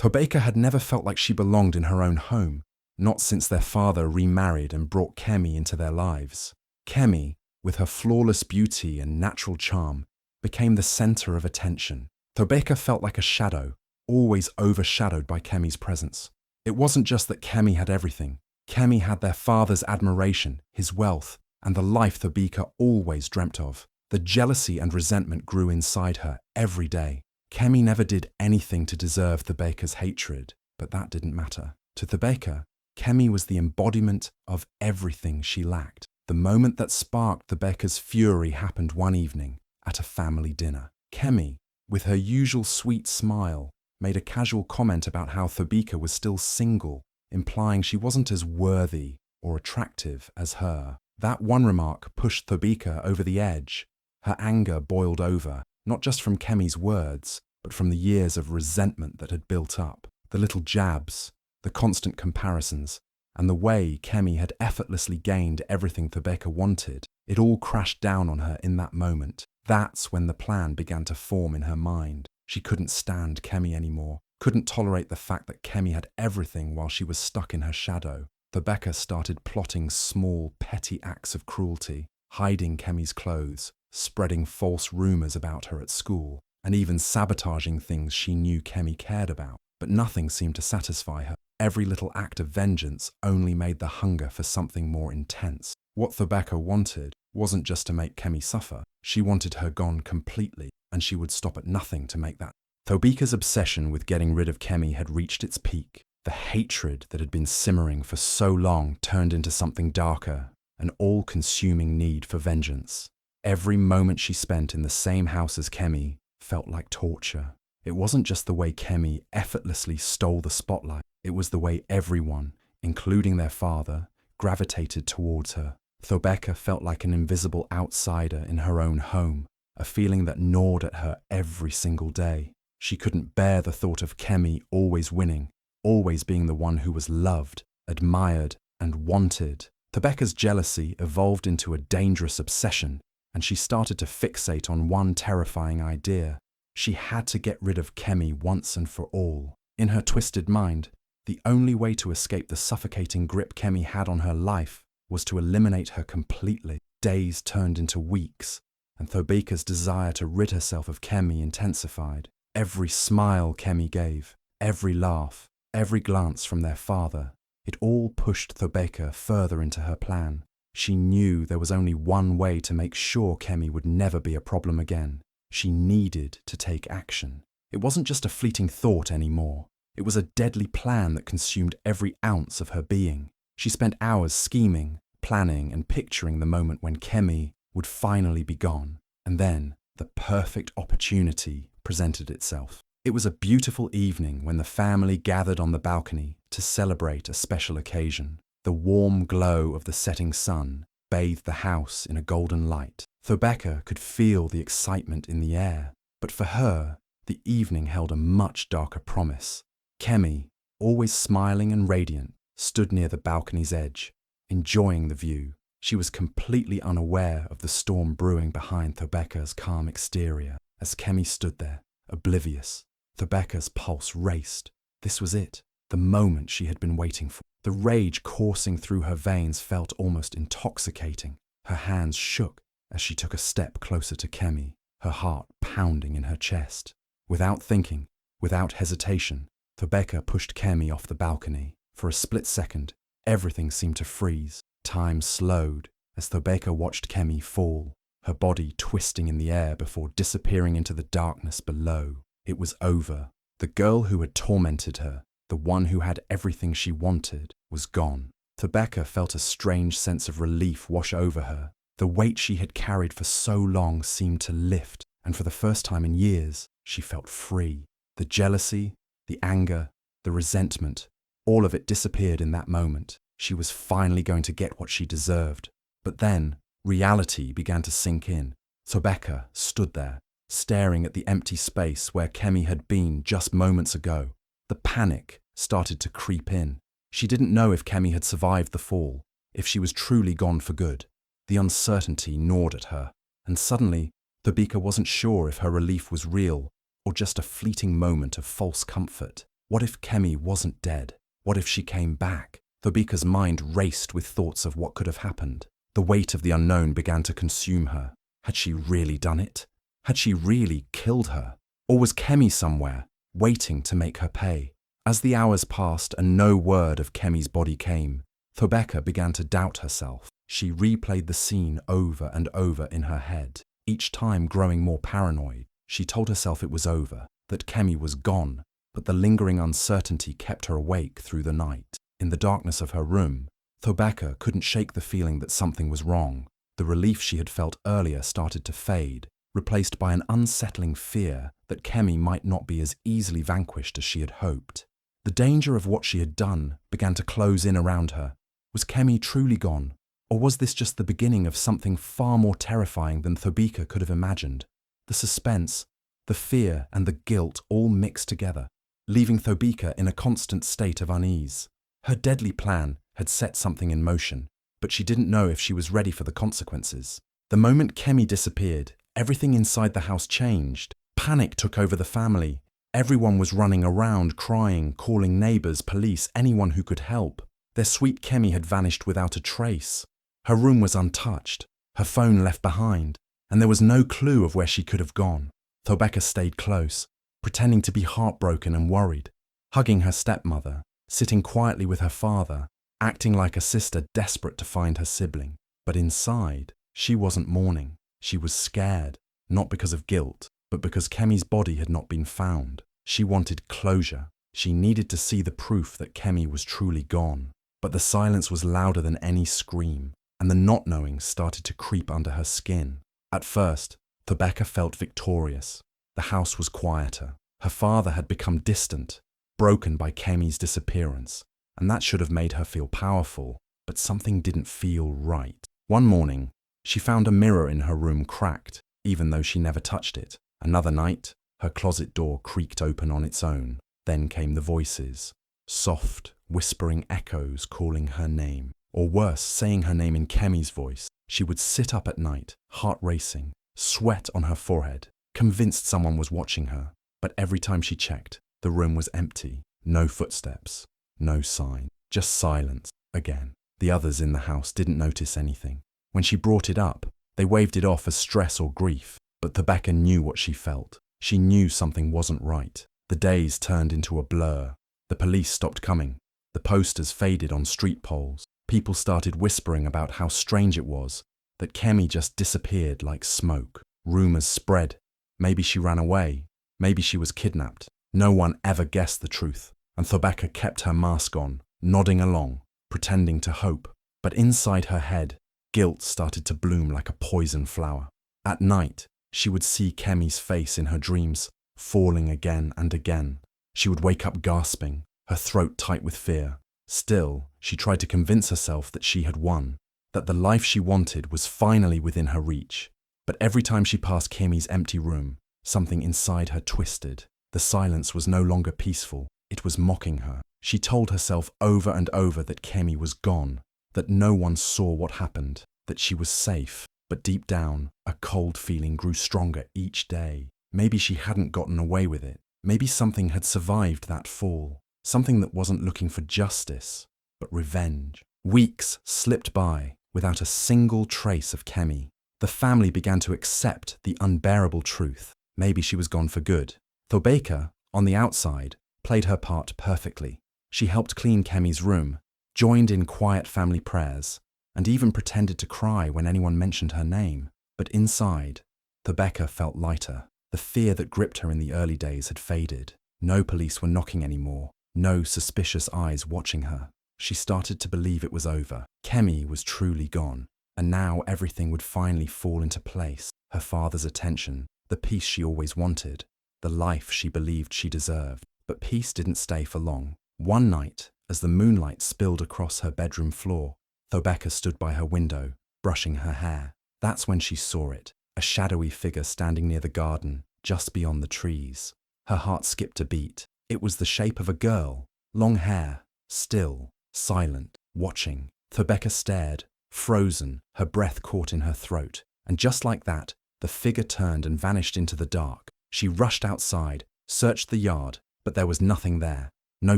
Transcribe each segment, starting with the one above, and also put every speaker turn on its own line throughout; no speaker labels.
Tobeka had never felt like she belonged in her own home, not since their father remarried and brought Kemi into their lives. Kemi, with her flawless beauty and natural charm, became the center of attention. Tobeka felt like a shadow, always overshadowed by Kemi's presence. It wasn't just that Kemi had everything. Kemi had their father's admiration, his wealth, and the life Tobeka always dreamt of. The jealousy and resentment grew inside her every day. Kemi never did anything to deserve Tobeka's hatred, but that didn't matter. To Tobeka, Kemi was the embodiment of everything she lacked. The moment that sparked Tobeka's fury happened one evening at a family dinner. Kemi, with her usual sweet smile, made a casual comment about how Tobeka was still single, implying she wasn't as worthy or attractive as her. That one remark pushed Tobeka over the edge. Her anger boiled over, not just from Kemi's words, but from the years of resentment that had built up. The little jabs, the constant comparisons, and the way Kemi had effortlessly gained everything Tobeka wanted, it all crashed down on her in that moment. That's when the plan began to form in her mind. She couldn't stand Kemi anymore, couldn't tolerate the fact that Kemi had everything while she was stuck in her shadow. Tobeka started plotting small, petty acts of cruelty, hiding Kemi's clothes, spreading false rumors about her at school, and even sabotaging things she knew Kemi cared about. But nothing seemed to satisfy her. Every little act of vengeance only made the hunger for something more intense. What Tobeka wanted wasn't just to make Kemi suffer. She wanted her gone completely, and she would stop at nothing to make that. Tobeka's obsession with getting rid of Kemi had reached its peak. The hatred that had been simmering for so long turned into something darker, an all-consuming need for vengeance. Every moment she spent in the same house as Kemi felt like torture. It wasn't just the way Kemi effortlessly stole the spotlight. It was the way everyone, including their father, gravitated towards her. Tobeka felt like an invisible outsider in her own home, a feeling that gnawed at her every single day. She couldn't bear the thought of Kemi always winning, always being the one who was loved, admired, and wanted. Tobeka's jealousy evolved into a dangerous obsession, and she started to fixate on one terrifying idea. She had to get rid of Kemi once and for all. In her twisted mind, the only way to escape the suffocating grip Kemi had on her life was to eliminate her completely. Days turned into weeks, and Tobeka's desire to rid herself of Kemi intensified. Every smile Kemi gave, every laugh, every glance from their father, it all pushed Tobeka further into her plan. She knew there was only one way to make sure Kemi would never be a problem again. She needed to take action. It wasn't just a fleeting thought anymore. It was a deadly plan that consumed every ounce of her being. She spent hours scheming, planning, and picturing the moment when Kemi would finally be gone. And then the perfect opportunity presented itself. It was a beautiful evening when the family gathered on the balcony to celebrate a special occasion. The warm glow of the setting sun bathed the house in a golden light. Tobeka could feel the excitement in the air, but for her, the evening held a much darker promise. Kemi, always smiling and radiant, stood near the balcony's edge, enjoying the view. She was completely unaware of the storm brewing behind Tobeka's calm exterior. As Kemi stood there, oblivious, Tobeka's pulse raced. This was it, the moment she had been waiting for. The rage coursing through her veins felt almost intoxicating. Her hands shook as she took a step closer to Kemi, her heart pounding in her chest. Without thinking, without hesitation, Tobeka pushed Kemi off the balcony. For a split second, everything seemed to freeze. Time slowed as Tobeka watched Kemi fall, her body twisting in the air before disappearing into the darkness below. It was over. The girl who had tormented her, the one who had everything she wanted, was gone. Tobeka felt a strange sense of relief wash over her. The weight she had carried for so long seemed to lift, and for the first time in years, she felt free. The jealousy, the anger, the resentment, all of it disappeared in that moment. She was finally going to get what she deserved. But then, reality began to sink in. Tobeka stood there, staring at the empty space where Kemi had been just moments ago. The panic started to creep in. She didn't know if Kemi had survived the fall, if she was truly gone for good. The uncertainty gnawed at her, and suddenly, Tobeka wasn't sure if her relief was real or just a fleeting moment of false comfort. What if Kemi wasn't dead? What if she came back? Thobeka's mind raced with thoughts of what could have happened. The weight of the unknown began to consume her. Had she really done it? Had she really killed her? Or was Kemi somewhere, waiting to make her pay? As the hours passed and no word of Kemi's body came, Thobeka began to doubt herself. She replayed the scene over and over in her head, each time growing more paranoid. She told herself it was over, that Kemi was gone, but the lingering uncertainty kept her awake through the night. In the darkness of her room, Thobeka couldn't shake the feeling that something was wrong. The relief she had felt earlier started to fade, replaced by an unsettling fear that Kemi might not be as easily vanquished as she had hoped. The danger of what she had done began to close in around her. Was Kemi truly gone? Or was this just the beginning of something far more terrifying than Thobeka could have imagined? The suspense, the fear and the guilt all mixed together, leaving Thobeka in a constant state of unease. Her deadly plan had set something in motion, but she didn't know if she was ready for the consequences. The moment Kemi disappeared, everything inside the house changed. Panic took over the family. Everyone was running around, crying, calling neighbors, police, anyone who could help. Their sweet Kemi had vanished without a trace. Her room was untouched, her phone left behind, and there was no clue of where she could have gone. Thobeka stayed close, pretending to be heartbroken and worried, hugging her stepmother, sitting quietly with her father, acting like a sister desperate to find her sibling. But inside, she wasn't mourning. She was scared, not because of guilt, but because Kemi's body had not been found. She wanted closure. She needed to see the proof that Kemi was truly gone. But the silence was louder than any scream, and the not knowing started to creep under her skin. At first, Thobeka felt victorious. The house was quieter. Her father had become distant, broken by Kemi's disappearance, and that should have made her feel powerful, but something didn't feel right. One morning, she found a mirror in her room cracked, even though she never touched it. Another night, her closet door creaked open on its own. Then came the voices, soft, whispering echoes calling her name, or worse, saying her name in Kemi's voice. She would sit up at night, heart racing, sweat on her forehead, convinced someone was watching her. But every time she checked, the room was empty. No footsteps, no sign, just silence again. The others in the house didn't notice anything. When she brought it up, they waved it off as stress or grief. But Thobeka knew what she felt. She knew something wasn't right. The days turned into a blur. The police stopped coming. The posters faded on street poles. People started whispering about how strange it was that Kemi just disappeared like smoke. Rumors spread. Maybe she ran away. Maybe she was kidnapped. No one ever guessed the truth, and Thobeka kept her mask on, nodding along, pretending to hope. But inside her head, guilt started to bloom like a poison flower. At night, she would see Kemi's face in her dreams, falling again and again. She would wake up gasping, her throat tight with fear. Still, she tried to convince herself that she had won, that the life she wanted was finally within her reach. But every time she passed Kemi's empty room, something inside her twisted. The silence was no longer peaceful, it was mocking her. She told herself over and over that Kemi was gone, that no one saw what happened, that she was safe. But deep down, a cold feeling grew stronger each day. Maybe she hadn't gotten away with it. Maybe something had survived that fall. Something that wasn't looking for justice, but revenge. Weeks slipped by without a single trace of Kemi. The family began to accept the unbearable truth. Maybe she was gone for good. Thobeka, on the outside, played her part perfectly. She helped clean Kemi's room, joined in quiet family prayers, and even pretended to cry when anyone mentioned her name. But inside, Thobeka felt lighter. The fear that gripped her in the early days had faded. No police were knocking anymore, no suspicious eyes watching her. She started to believe it was over. Kemi was truly gone, and now everything would finally fall into place. Her father's attention, the peace she always wanted, the life she believed she deserved. But peace didn't stay for long. One night, as the moonlight spilled across her bedroom floor, Thobeka stood by her window, brushing her hair. That's when she saw it, a shadowy figure standing near the garden, just beyond the trees. Her heart skipped a beat. It was the shape of a girl, long hair, still, silent, watching. Thobeka stared, frozen, her breath caught in her throat. And just like that, the figure turned and vanished into the dark. She rushed outside, searched the yard, but there was nothing there. No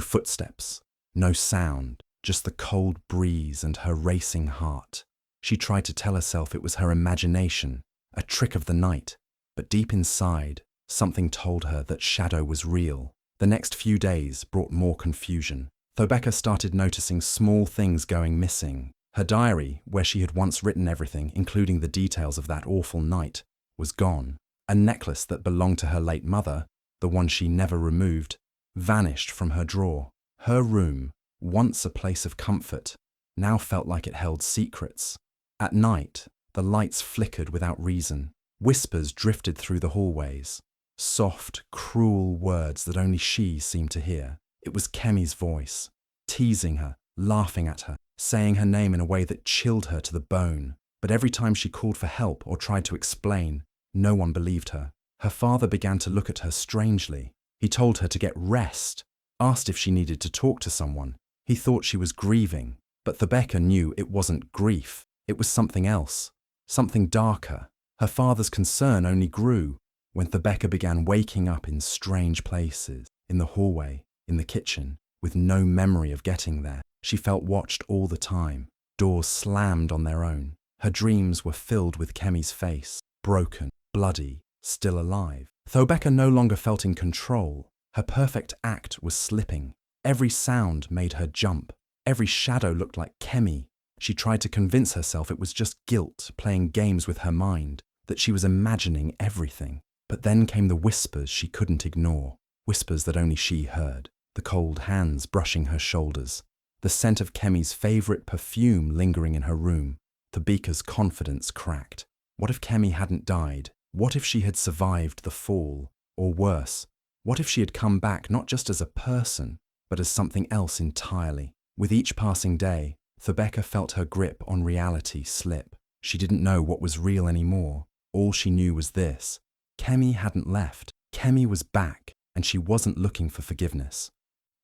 footsteps, no sound, just the cold breeze and her racing heart. She tried to tell herself it was her imagination, a trick of the night, but deep inside, something told her that shadow was real. The next few days brought more confusion. Thobeka started noticing small things going missing. Her diary, where she had once written everything, including the details of that awful night, was gone. A necklace that belonged to her late mother, the one she never removed, vanished from her drawer. Her room, once a place of comfort, now felt like it held secrets. At night, the lights flickered without reason. Whispers drifted through the hallways. Soft, cruel words that only she seemed to hear. It was Kemi's voice, teasing her, laughing at her, saying her name in a way that chilled her to the bone. But every time she called for help or tried to explain, no one believed her. Her father began to look at her strangely. He told her to get rest, asked if she needed to talk to someone. He thought she was grieving, but Thobeka knew it wasn't grief. It was something else, something darker. Her father's concern only grew when Thobeka began waking up in strange places, in the hallway, in the kitchen, with no memory of getting there. She felt watched all the time. Doors slammed on their own. Her dreams were filled with Kemi's face, broken, bloody, still alive. Thobeka no longer felt in control. Her perfect act was slipping. Every sound made her jump. Every shadow looked like Kemi. She tried to convince herself it was just guilt playing games with her mind, that she was imagining everything. But then came the whispers she couldn't ignore, whispers that only she heard, the cold hands brushing her shoulders, the scent of Kemi's favourite perfume lingering in her room. Thobeka's confidence cracked. What if Kemi hadn't died? What if she had survived the fall? Or worse, what if she had come back not just as a person, but as something else entirely? With each passing day, Thobeka felt her grip on reality slip. She didn't know what was real anymore. All she knew was this: Kemi hadn't left. Kemi was back, and she wasn't looking for forgiveness.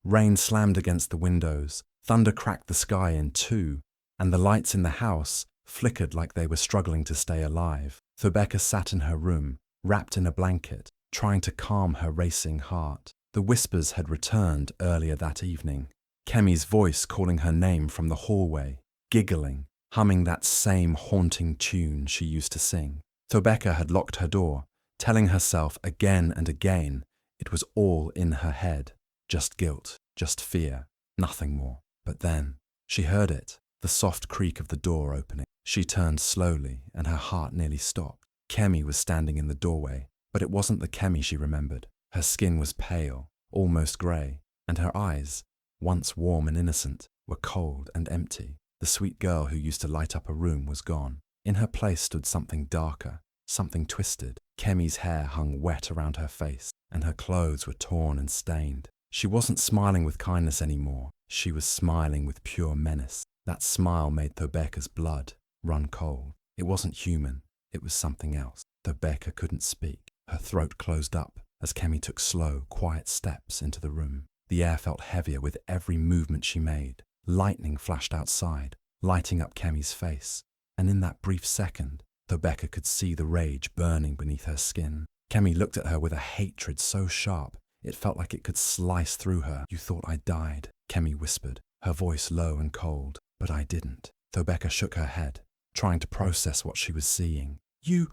Rain slammed against the windows, thunder cracked the sky in two, and the lights in the house flickered like they were struggling to stay alive. Thobeka sat in her room, wrapped in a blanket, trying to calm her racing heart. The whispers had returned earlier that evening. Kemi's voice calling her name from the hallway, giggling, humming that same haunting tune she used to sing. Thobeka had locked her door, telling herself again and again it was all in her head. Just guilt, just fear, nothing more. But then, she heard it, the soft creak of the door opening. She turned slowly, and her heart nearly stopped. Kemi was standing in the doorway, but it wasn't the Kemi she remembered. Her skin was pale, almost grey, and her eyes, once warm and innocent, were cold and empty. The sweet girl who used to light up a room was gone. In her place stood something darker, something twisted. Kemi's hair hung wet around her face, and her clothes were torn and stained. She wasn't smiling with kindness anymore. She was smiling with pure menace. That smile made Thobeka's blood run cold. It wasn't human. It was something else. Thobeka couldn't speak. Her throat closed up as Kemi took slow, quiet steps into the room. The air felt heavier with every movement she made. Lightning flashed outside, lighting up Kemi's face. And in that brief second, Thobeka could see the rage burning beneath her skin. Kemi looked at her with a hatred so sharp, it felt like it could slice through her. "You thought I died," Kemi whispered, her voice low and cold. "But I didn't." Thobeka shook her head, trying to process what she was seeing. You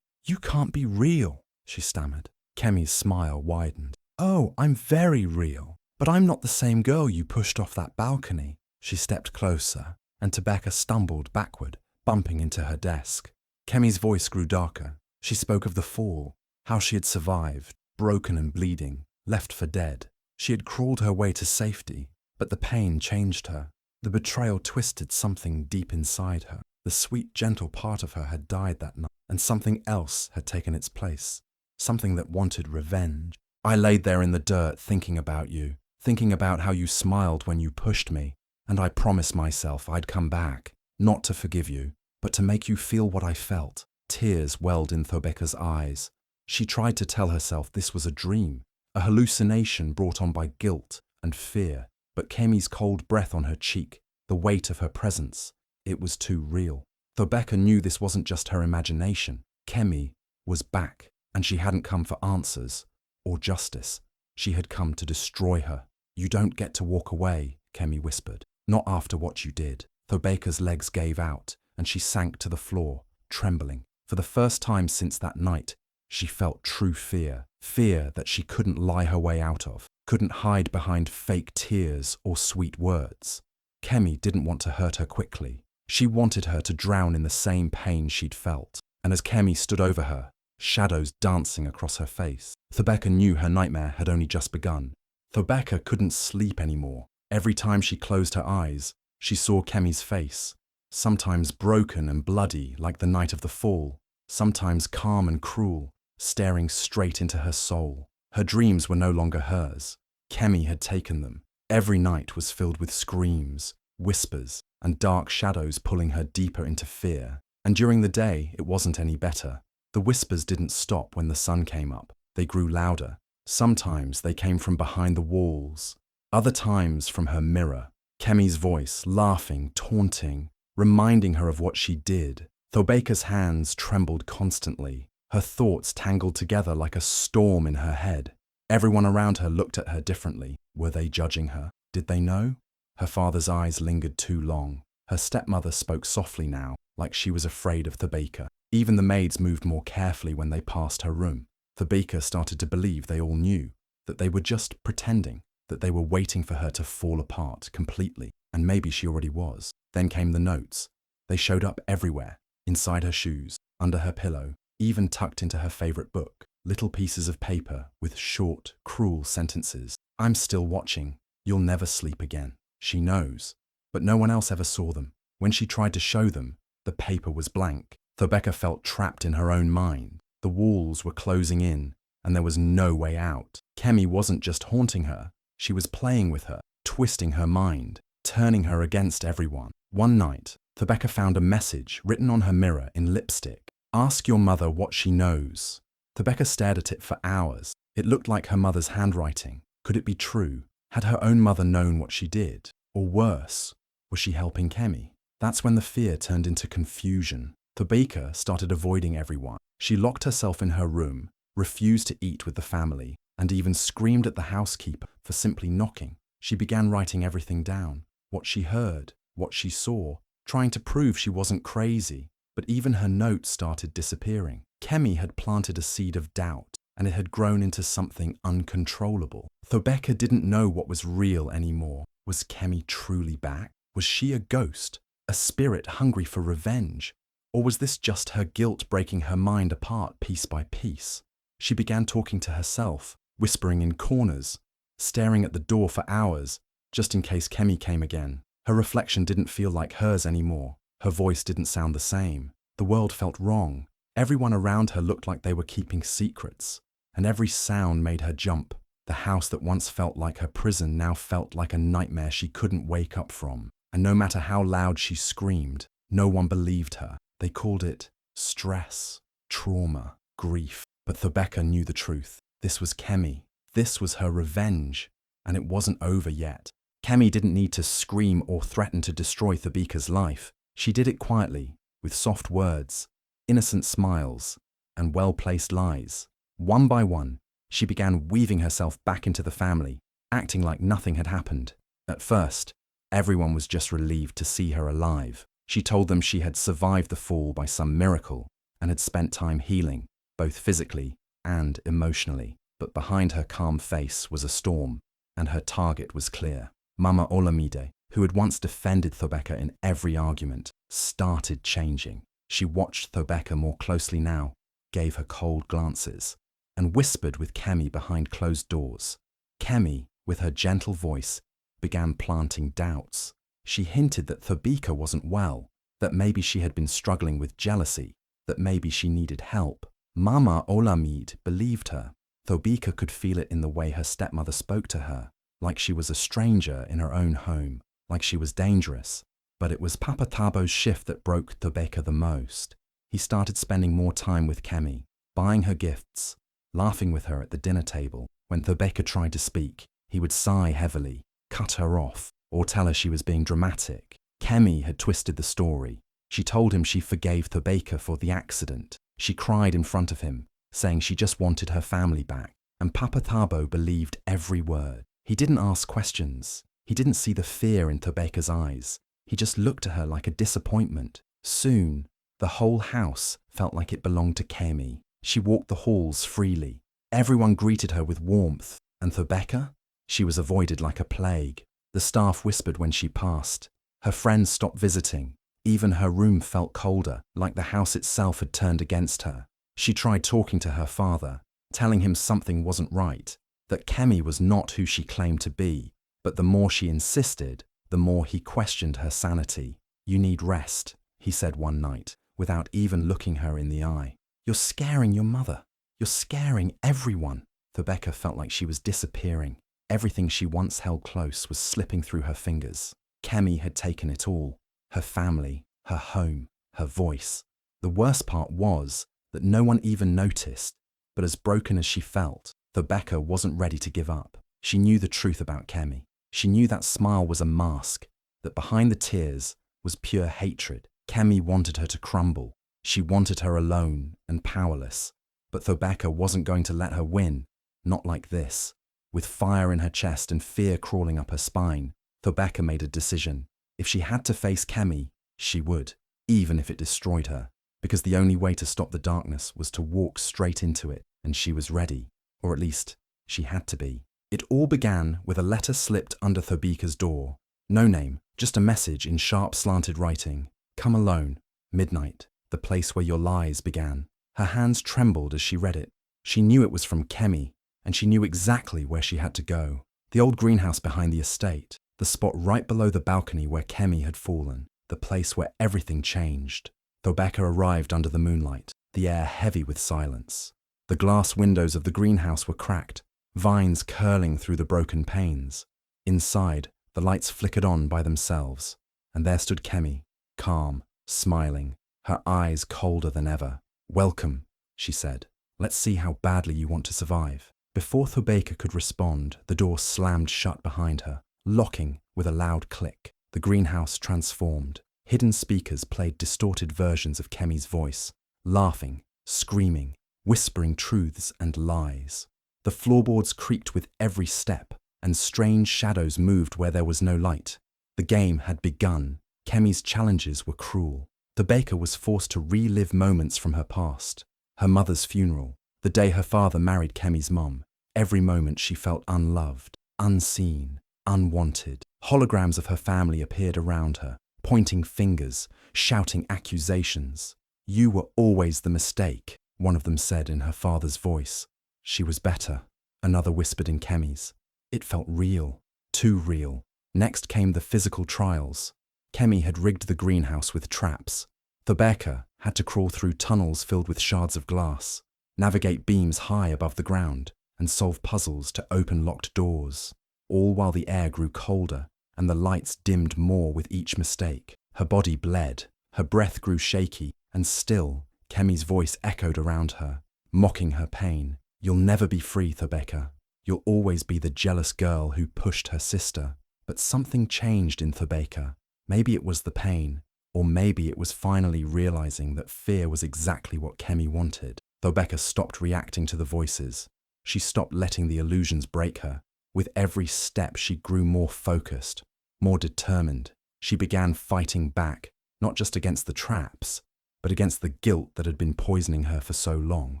can't be real," she stammered. Kemi's smile widened. "Oh, I'm very real. But I'm not the same girl you pushed off that balcony." She stepped closer, and Thobeka stumbled backward, bumping into her desk. Kemi's voice grew darker. She spoke of the fall, how she had survived, broken and bleeding, left for dead. She had crawled her way to safety, but the pain changed her. The betrayal twisted something deep inside her. The sweet, gentle part of her had died that night, and something else had taken its place, something that wanted revenge. "I laid there in the dirt thinking about you, thinking about how you smiled when you pushed me, and I promised myself I'd come back, not to forgive you, but to make you feel what I felt." Tears welled in Thobeka's eyes. She tried to tell herself this was a dream, a hallucination brought on by guilt and fear, but Kemi's cold breath on her cheek, the weight of her presence, it was too real. Thobeka knew this wasn't just her imagination. Kemi was back, and she hadn't come for answers or justice. She had come to destroy her. You don't get to walk away, Kemi whispered. Not after what you did. Thobeka's legs gave out, and she sank to the floor, trembling. For the first time since that night, she felt true fear. Fear that she couldn't lie her way out of, couldn't hide behind fake tears or sweet words. Kemi didn't want to hurt her quickly. She wanted her to drown in the same pain she'd felt. And as Kemi stood over her, shadows dancing across her face, Thobeka knew her nightmare had only just begun. Thobeka couldn't sleep anymore. Every time she closed her eyes, she saw Kemi's face, sometimes broken and bloody like the night of the fall, sometimes calm and cruel, staring straight into her soul. Her dreams were no longer hers. Kemi had taken them. Every night was filled with screams, whispers, and dark shadows pulling her deeper into fear. And during the day, it wasn't any better. The whispers didn't stop when the sun came up. They grew louder. Sometimes they came from behind the walls, other times from her mirror. Kemi's voice, laughing, taunting, reminding her of what she did. Thobeka's hands trembled constantly. Her thoughts tangled together like a storm in her head. Everyone around her looked at her differently. Were they judging her? Did they know? Her father's eyes lingered too long. Her stepmother spoke softly now, like she was afraid of Thobeka. Even the maids moved more carefully when they passed her room. Thobeka started to believe they all knew, that they were just pretending, that they were waiting for her to fall apart completely, and maybe she already was. Then came the notes. They showed up everywhere, inside her shoes, under her pillow, even tucked into her favorite book. Little pieces of paper with short, cruel sentences. I'm still watching. You'll never sleep again. She knows. But no one else ever saw them. When she tried to show them, the paper was blank. Thobeka felt trapped in her own mind. The walls were closing in, and there was no way out. Kemi wasn't just haunting her. She was playing with her, twisting her mind, turning her against everyone. One night, Thobeka found a message written on her mirror in lipstick. Ask your mother what she knows. Thobeka stared at it for hours. It looked like her mother's handwriting. Could it be true? Had her own mother known what she did? Or worse, was she helping Kemi? That's when the fear turned into confusion. Thobeka started avoiding everyone. She locked herself in her room, refused to eat with the family, and even screamed at the housekeeper for simply knocking. She began writing everything down, what she heard, what she saw, trying to prove she wasn't crazy. But even her notes started disappearing. Kemi had planted a seed of doubt, and it had grown into something uncontrollable. Thobeka didn't know what was real anymore. Was Kemi truly back? Was she a ghost, a spirit hungry for revenge? Or was this just her guilt breaking her mind apart piece by piece? She began talking to herself, whispering in corners, staring at the door for hours, just in case Kemi came again. Her reflection didn't feel like hers anymore. Her voice didn't sound the same. The world felt wrong. Everyone around her looked like they were keeping secrets, and every sound made her jump. The house that once felt like her prison now felt like a nightmare she couldn't wake up from. And no matter how loud she screamed, no one believed her. They called it stress, trauma, grief. But Thobeka knew the truth. This was Kemi. This was her revenge, and it wasn't over yet. Kemi didn't need to scream or threaten to destroy Thobeka's life. She did it quietly, with soft words, innocent smiles, and well-placed lies. One by one, she began weaving herself back into the family, acting like nothing had happened. At first, everyone was just relieved to see her alive. She told them she had survived the fall by some miracle and had spent time healing, both physically and emotionally. But behind her calm face was a storm, and her target was clear. Mama Olamide, who had once defended Thobeka in every argument, started changing. She watched Thobeka more closely now, gave her cold glances, and whispered with Kemi behind closed doors. Kemi, with her gentle voice, began planting doubts. She hinted that Thobeka wasn't well, that maybe she had been struggling with jealousy, that maybe she needed help. Mama Olamide believed her. Thobeka could feel it in the way her stepmother spoke to her, like she was a stranger in her own home, like she was dangerous. But it was Papa Tabo's shift that broke Thobeka the most. He started spending more time with Kemi, buying her gifts, laughing with her at the dinner table. When Thobeka tried to speak, he would sigh heavily, cut her off, or tell her she was being dramatic. Kemi had twisted the story. She told him she forgave Thobeka for the accident. She cried in front of him, saying she just wanted her family back. And Papa Thabo believed every word. He didn't ask questions. He didn't see the fear in Thobeka's eyes. He just looked at her like a disappointment. Soon, the whole house felt like it belonged to Kemi. She walked the halls freely. Everyone greeted her with warmth. And Thobeka? She was avoided like a plague. The staff whispered when she passed. Her friends stopped visiting. Even her room felt colder, like the house itself had turned against her. She tried talking to her father, telling him something wasn't right, that Kemi was not who she claimed to be. But the more she insisted, the more he questioned her sanity. "You need rest," he said one night, without even looking her in the eye. "You're scaring your mother. You're scaring everyone." Thobeka felt like she was disappearing. Everything she once held close was slipping through her fingers. Kemi had taken it all. Her family, her home, her voice. The worst part was that no one even noticed. But as broken as she felt, Thobeka wasn't ready to give up. She knew the truth about Kemi. She knew that smile was a mask, that behind the tears was pure hatred. Kemi wanted her to crumble. She wanted her alone and powerless. But Thobeka wasn't going to let her win. Not like this. With fire in her chest and fear crawling up her spine, Thobeka made a decision. If she had to face Kemi, she would, even if it destroyed her. Because the only way to stop the darkness was to walk straight into it, and she was ready. Or at least, she had to be. It all began with a letter slipped under Thobeka's door. No name, just a message in sharp slanted writing. "Come alone, midnight, the place where your lies began." Her hands trembled as she read it. She knew it was from Kemi, and she knew exactly where she had to go. The old greenhouse behind the estate, the spot right below the balcony where Kemi had fallen, the place where everything changed. Thobeka arrived under the moonlight, the air heavy with silence. The glass windows of the greenhouse were cracked, vines curling through the broken panes. Inside, the lights flickered on by themselves, and there stood Kemi, calm, smiling, her eyes colder than ever. "Welcome," she said. "Let's see how badly you want to survive." Before Thobeka could respond, the door slammed shut behind her, locking with a loud click. The greenhouse transformed. Hidden speakers played distorted versions of Kemi's voice, laughing, screaming, whispering truths and lies. The floorboards creaked with every step, and strange shadows moved where there was no light. The game had begun. Kemi's challenges were cruel. Thobeka was forced to relive moments from her past. Her mother's funeral, the day her father married Kemi's mum. Every moment she felt unloved, unseen, unwanted. Holograms of her family appeared around her, pointing fingers, shouting accusations. "You were always the mistake," one of them said in her father's voice. "She was better," another whispered in Kemi's. It felt real, too real. Next came the physical trials. Kemi had rigged the greenhouse with traps. Thobeka had to crawl through tunnels filled with shards of glass, navigate beams high above the ground, and solve puzzles to open locked doors. All while the air grew colder and the lights dimmed more with each mistake. Her body bled, her breath grew shaky, and still Kemi's voice echoed around her, mocking her pain. "You'll never be free, Thobeka. You'll always be the jealous girl who pushed her sister." But something changed in Thobeka. Maybe it was the pain, or maybe it was finally realizing that fear was exactly what Kemi wanted. Thobeka stopped reacting to the voices. She stopped letting the illusions break her. With every step, she grew more focused, more determined. She began fighting back, not just against the traps, but against the guilt that had been poisoning her for so long.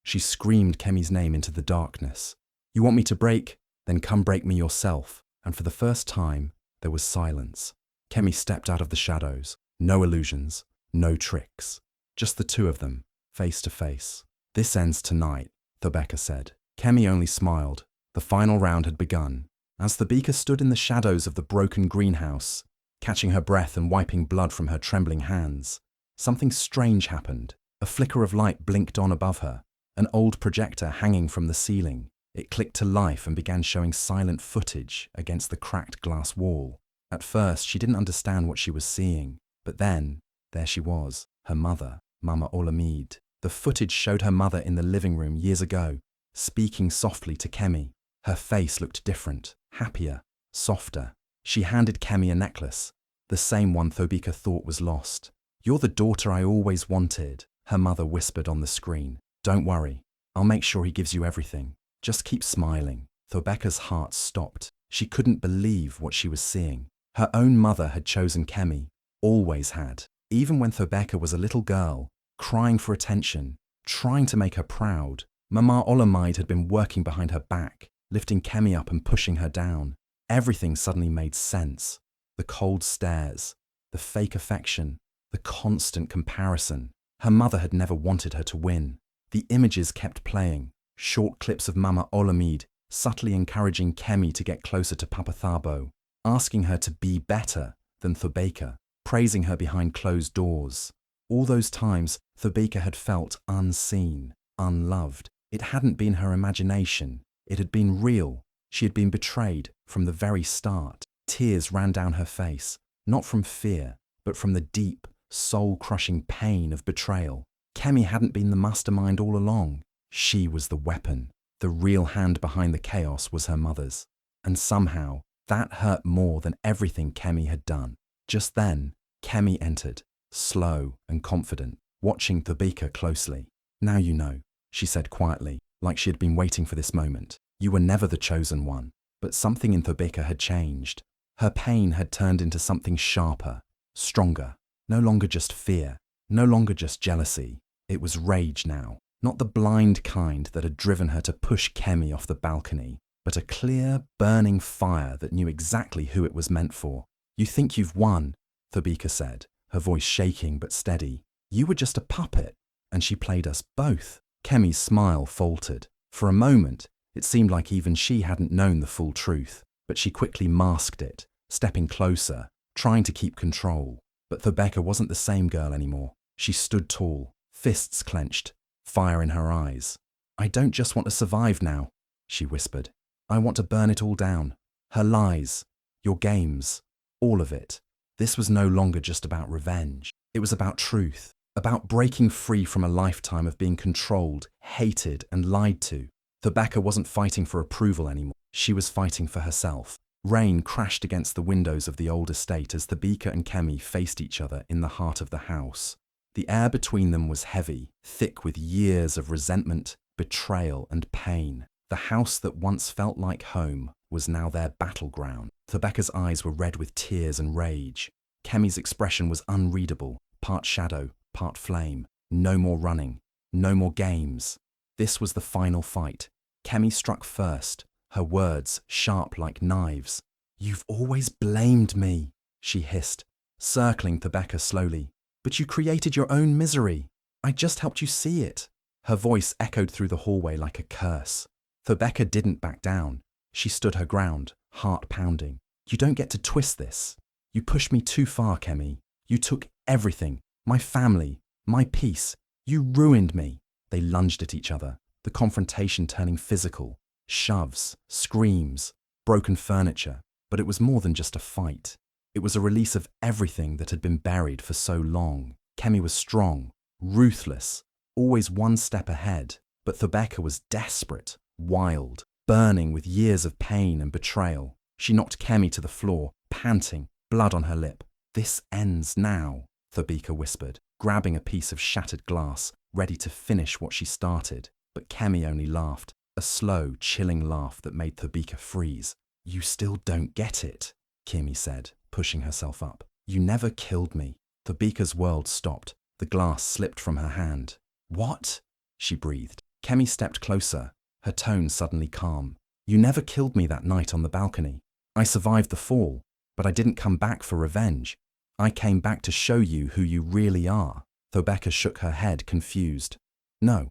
She screamed Kemi's name into the darkness. "You want me to break? Then come break me yourself." And for the first time, there was silence. Kemi stepped out of the shadows. No illusions, no tricks. Just the two of them, face to face. "This ends tonight," Thobeka said. Kemi only smiled. The final round had begun. As Thobeka stood in the shadows of the broken greenhouse, catching her breath and wiping blood from her trembling hands, something strange happened. A flicker of light blinked on above her, an old projector hanging from the ceiling. It clicked to life and began showing silent footage against the cracked glass wall. At first, she didn't understand what she was seeing, but then, there she was, her mother, Mama Olamide. The footage showed her mother in the living room years ago, speaking softly to Kemi. Her face looked different, happier, softer. She handed Kemi a necklace, the same one Thobeka thought was lost. "You're the daughter I always wanted," her mother whispered on the screen. "Don't worry, I'll make sure he gives you everything. Just keep smiling." Thobeka's heart stopped. She couldn't believe what she was seeing. Her own mother had chosen Kemi, always had. Even when Thobeka was a little girl, crying for attention, trying to make her proud, Mama Olamide had been working behind her back, lifting Kemi up and pushing her down. Everything suddenly made sense. The cold stares, the fake affection, the constant comparison. Her mother had never wanted her to win. The images kept playing, short clips of Mama Olamide subtly encouraging Kemi to get closer to Papa Thabo, asking her to be better than Thobeka, praising her behind closed doors. All those times, Thobeka had felt unseen, unloved. It hadn't been her imagination. It had been real. She had been betrayed from the very start. Tears ran down her face, not from fear, but from the deep, soul-crushing pain of betrayal. Kemi hadn't been the mastermind all along. She was the weapon. The real hand behind the chaos was her mother's. And somehow, that hurt more than everything Kemi had done. Just then, Kemi entered, slow and confident, watching Thobeka closely. "Now you know," she said quietly, like she had been waiting for this moment. "You were never the chosen one." But something in Thobeka had changed. Her pain had turned into something sharper, stronger. No longer just fear, no longer just jealousy. It was rage now. Not the blind kind that had driven her to push Kemi off the balcony, but a clear, burning fire that knew exactly who it was meant for. "You think you've won," Thobeka said, her voice shaking but steady. "You were just a puppet, and she played us both." Kemi's smile faltered. For a moment, it seemed like even she hadn't known the full truth, but she quickly masked it, stepping closer, trying to keep control. But Thobeka wasn't the same girl anymore. She stood tall, fists clenched, fire in her eyes. "I don't just want to survive now," she whispered. "I want to burn it all down. Her lies, your games, all of it." This was no longer just about revenge. It was about truth, about breaking free from a lifetime of being controlled, hated, and lied to. Thobeka wasn't fighting for approval anymore. She was fighting for herself. Rain crashed against the windows of the old estate as Thobeka and Kemi faced each other in the heart of the house. The air between them was heavy, thick with years of resentment, betrayal, and pain. The house that once felt like home was now their battleground. Thobeka's eyes were red with tears and rage. Kemi's expression was unreadable, part shadow, part flame. No more running, no more games. This was the final fight. Kemi struck first, her words sharp like knives. "You've always blamed me," she hissed, circling Thobeka slowly. "But you created your own misery. I just helped you see it." Her voice echoed through the hallway like a curse. Thobeka didn't back down. She stood her ground, heart pounding. "You don't get to twist this. You pushed me too far, Kemi. You took everything, my family, my peace. You ruined me." They lunged at each other, the confrontation turning physical. Shoves, screams, broken furniture. But it was more than just a fight. It was a release of everything that had been buried for so long. Kemi was strong, ruthless, always one step ahead. But Thobeka was desperate, wild, burning with years of pain and betrayal. She knocked Kemi to the floor, panting, blood on her lip. "This ends now," Thobeka whispered, grabbing a piece of shattered glass, ready to finish what she started. But Kemi only laughed, a slow, chilling laugh that made Thobeka freeze. "You still don't get it," Kemi said, pushing herself up. "You never killed me." Thobeka's world stopped. The glass slipped from her hand. "What?" she breathed. Kemi stepped closer, her tone suddenly calm. "You never killed me that night on the balcony. I survived the fall, but I didn't come back for revenge. I came back to show you who you really are." Thobeka shook her head, confused. No,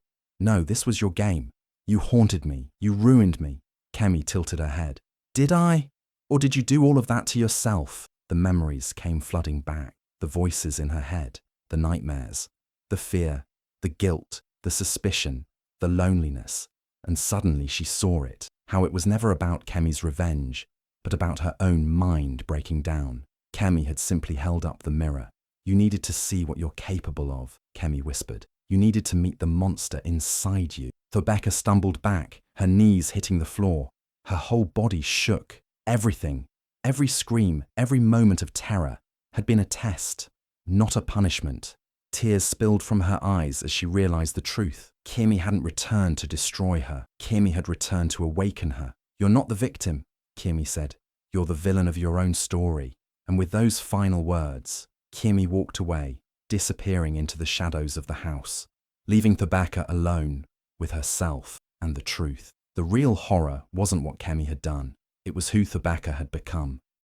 this was your game. You haunted me. You ruined me." Kemi tilted her head. "Did I? Or did you do all of that to yourself?" The memories came flooding back. The voices in her head, the nightmares, the fear, the guilt, the suspicion, the loneliness. And suddenly she saw it, how it was never about Kemi's revenge, but about her own mind breaking down. Kemi had simply held up the mirror. "You needed to see what you're capable of," Kemi whispered. "You needed to meet the monster inside you." Thobeka stumbled back, her knees hitting the floor. Her whole body shook. Everything, every scream, every moment of terror had been a test, not a punishment. Tears spilled from her eyes as she realized the truth. Kemi hadn't returned to destroy her. Kemi had returned to awaken her. "You're not the victim," Kimi said. "You're the villain of your own story." And with those final words, Kimi walked away, disappearing into the shadows of the house, leaving Thubaka alone with herself and the truth. The real horror wasn't what Kemi had done. It was who Thubaka had become.